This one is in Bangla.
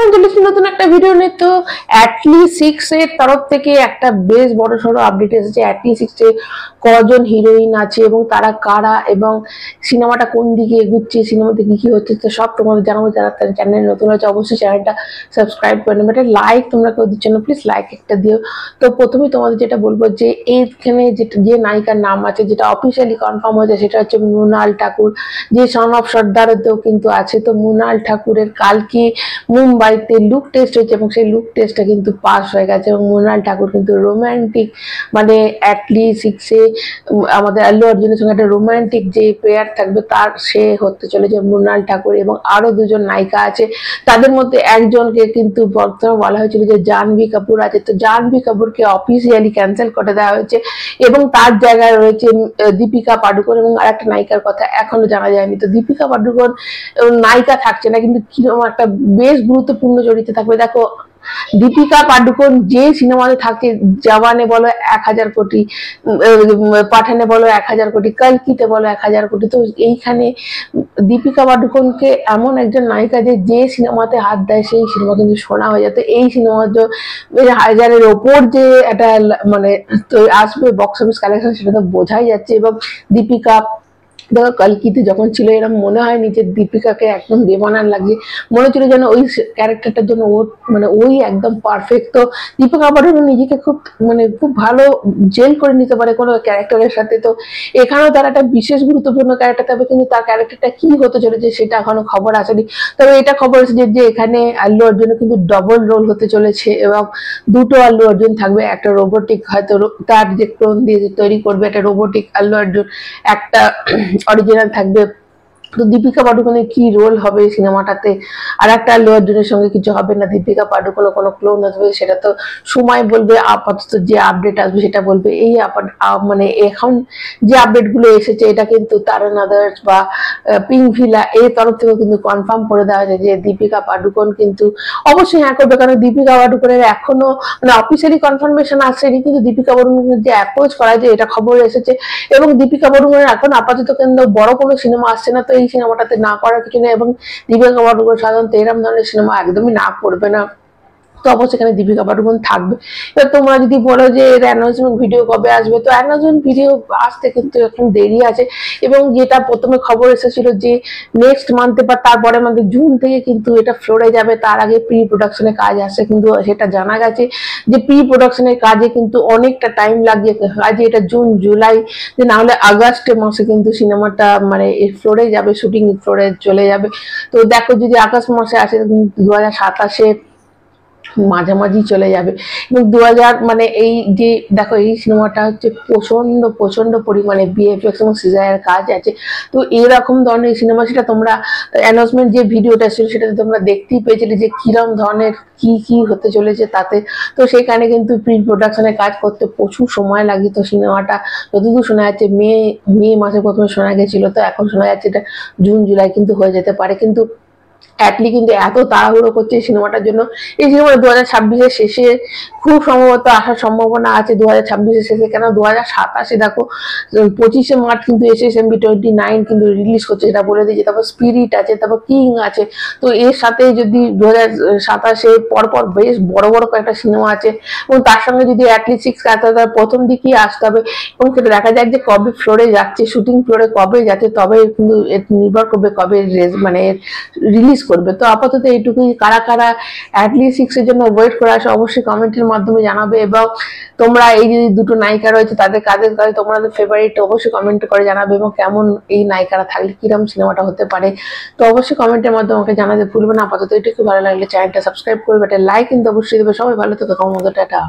এখন চলেছি নতুন একটা ভিডিও নিয়ে। তো অ্যাটলি 6 এর তরফ থেকে একটা বেশ বড় সড়ো আপডেট এসেছে। অ্যাটলি 6 এ কজন হিরোইন আছে এবং তারা কারা এবং সিনেমাটা কোন দিকে এগুচ্ছে, সিনেমাতে কি কি হচ্ছে, তো সব তোমাদের জানাবো। যারা চ্যানেলে নতুন আছে অবশ্যই চ্যানেলটা সাবস্ক্রাইব করে নেবে। এটা লাইক তোমরা কেউ দিচ্ছ না, প্লিজ লাইক একটা দিও। তো প্রথমে তোমাদের যেটা বলবো যে এইখানে যে নায়িকার নাম আছে, যেটা অফিসিয়ালি কনফার্ম হয়েছে, সেটা হচ্ছে মৃণাল ঠাকুর, যে সন অফ সর্দারেতেও কিন্তু আছে। তো মৃণাল ঠাকুরের কালকে মুম্বাইতে লুক টেস্ট হয়েছে এবং সেই লুক টেস্টটা কিন্তু পাস হয়ে গেছে এবং মৃণাল ঠাকুর কিন্তু রোমান্টিক, মানে অ্যাটলি 6 এ আমাদের আল্লু অর্জুনের সঙ্গে একটা রোমান্টিক যে পেয়ার থাকবে তার সে হতে চলেছে মৃণাল ঠাকুর। এবং আরো দুজন নায়িকা আছে, তাদের মধ্যে একজনকে কিন্তু বর্তমানে বলা হয়েছিল যে জাহ্নবী কাপুর আছে। তো জাহ্নবী কাপুরকে অফিসিয়ালি ক্যান্সেল করে দেওয়া হয়েছে এবং তার জায়গায় রয়েছে দীপিকা পাডুকোন এবং আরেকটা নায়িকার কথা এখনো জানা যায়নি। তো দীপিকা পাডুকোন নায়িকা থাকছে না, কিন্তু কিরকম একটা বেশ গুরুত্বপূর্ণ চরিত্রে থাকবে। দেখো, দীপিকা পাডুকোন যে সিনেমাতে থাকে, জওয়ানে বলো 1000 কোটি, পাঠানে বলো 1000 কোটি, কালকিতে বলো 1000 কোটি। তো এইখানে দীপিকা পাডুকোনকে এমন একজন নায়িকা যে সিনেমাতে হাত দেয় সেই সিনেমা কিন্তু শোনা হয়ে যায়। তো এই সিনেমার যে 1000-এর ওপর যে একটা মানে তো আসবে বক্স অফিস কালেকশন, সেটা তো বোঝাই যাচ্ছে। এবং দীপিকা দেখো কালকিতে যখন ছিল এরকম মনে হয়নি যে দীপিকাকে একদম বেমানান লাগছে, মনে হচ্ছিল যেন ওই ক্যারেক্টারটার জন্য ওর মানে ওই একদম পারফেক্ট। তো দীপিকা পাডুকোন নিজেকে খুব ভালো জেল করে নিতে পারে কোনো ক্যারেক্টারের সাথে। তো এখানেও তার একটা বিশেষ গুরুত্বপূর্ণ ক্যারেক্টার থাকবে, কিন্তু তার ক্যারেক্টারটা কি হতে চলেছে সেটা এখনো খবর আসেনি। তবে এটা খবর এসেছে যে এখানে আল্লু অর্জুনের কিন্তু ডবল রোল হতে চলেছে এবং দুটো আল্লু অর্জুন থাকবে। একটা রোবোটিক, হয়তো তার যে ক্লোন দিয়ে তৈরি করবে একটা রোবোটিক আল্লু অর্জুন, একটা অরিজিনাল থাকবে। তো দীপিকা পাডুকোনের কি রোল হবে সিনেমাটাতে, আর একটা আল্লু অর্জুনের সঙ্গে কিছু হবে না, দীপিকা পাডুকোন কোনো ক্লোন আসবে, সেটা তো সময় বলবে। আপাতত যে আপডেট আসবে সেটা বলবে। এই মানে এখন যে আপডেট গুলো এসেছে এটা কিন্তু তারন আদার্স বা পিঙ্ক ভিলা এই তরফ থেকে কিন্তু কনফার্ম করে দেওয়া হয়েছে যে দীপিকা পাডুকোন কিন্তু অবশ্যই হ্যাঁ করবে। কারণ দীপিকা পাডুকোনের এখনো মানে অফিসিয়ালি কনফার্মেশন আসেনি, কিন্তু দীপিকা পাডুকোনের যে অ্যাপ্রোচ করা যায় এটা খবর এসেছে। এবং দীপিকা পাডুকোনের এখন আপাতত কিন্তু বড় কোনো সিনেমা আসছে না, তো এই সিনেমাটাতে না করার কিছু নেই। এবং দীপিকা পাডুকোন সাধারণত এরকম ধরনের সিনেমা একদমই না করবে না, তো অবশ্যই এখানে দীপিকা পাডুকোন থাকবে। এবার তোমরা যদি বলো যে এর অ্যানাউন্সমেন্ট ভিডিও কবে আসবে, তো অ্যানাউন্সমেন্ট ভিডিও আসতে কিন্তু এখন দেরি আছে। এবং যেটা প্রথমে খবর এসেছিল যে নেক্সট মান্থে বা তারপরে মান্থে জুন থেকে কিন্তু এটা ফ্লোরে যাবে, তার আগে প্রি প্রোডাকশনের কাজ আসছে। কিন্তু সেটা জানা গেছে যে প্রি প্রোডাকশনের কাজে কিন্তু অনেকটা টাইম লাগছে, কাজে এটা জুন জুলাই যে না হলে আগস্ট মাসে কিন্তু সিনেমাটা মানে ফ্লোরে যাবে, শুটিং ফ্লোরে চলে যাবে। তো দেখো যদি আগস্ট মাসে আসে 2027-এ মাঝামাঝি চলে যাবে। এবং 2000 মানে এই যে দেখো এই সিনেমাটা হচ্ছে প্রচন্ড পরিমাণে বিএফএক্স এবং সিজিআই কাজ আছে। তো এরকম ধরনের সিনেমা, সেটা তোমরা অ্যানাউন্সমেন্ট যে ভিডিওটা ছিল সেটাতে তোমরা দেখতেই পেয়েছিলে যে কিরম ধরনের কি হতে চলেছে তাতে। তো সেখানে কিন্তু প্রি প্রোডাকশনের কাজ করতে প্রচুর সময় লাগে। তো সিনেমাটা যতদূর শোনা যাচ্ছে মে মাসে প্রথমে শোনা গেছিল, তো এখন শোনা যাচ্ছে এটা জুন জুলাই কিন্তু হয়ে যেতে পারে। কিন্তু অ্যাটলি কিন্তু এত তাড়াহুড়ো করছে এই সিনেমাটার জন্য। এই সিনেমাটা 2026-এর শেষে খুব সম্ভবত আসার সম্ভাবনা আছে, 2026-এর শেষে। কেন 2027-এ দেখো 25শে মার্চ কিন্তু SSMB 29 কিন্তু রিলিজ করছে, সেটা বলে দিয়েছে। তারপর স্পিরিট আছে, তারপর কিং আছে। তো এর সাথে যদি 2027-এ পরপর বেশ বড় কয়েকটা সিনেমা আছে এবং তার সঙ্গে যদি অ্যাটলি 6 আসতে হবে প্রথম দিকেই আসতে হবে এবং সেটা দেখা যাক যে কবে ফ্লোরে যাচ্ছে, শুটিং ফ্লোরে কবে যাচ্ছে, তবে কিন্তু নির্ভর করবে কবে মানে রিলিজ করবে। তো আপাতত এইটুকুই। কারা অ্যাটলি 6 এর জন্য ওয়েট করে আসে অবশ্যই কমেন্টের মাধ্যমে জানাবে। এবং তোমরা এই যে দুটো নায়িকা রয়েছে তাদের কাদের তোমাদের ফেভারিট অবশ্যই কমেন্ট করে জানাবে, এবং কেমন এই নায়িকারা থাকলে কিরম সিনেমাটা হতে পারে তো অবশ্যই কমেন্টের মাধ্যমে আমাকে জানাতে ভুলবে না। আপাতত এটুকু। ভালো লাগলে চ্যানেলটা সাবস্ক্রাইব করবে, একটা লাইক কিন্তু অবশ্যই দেবে। সবাই ভালো থেকো, টাটা।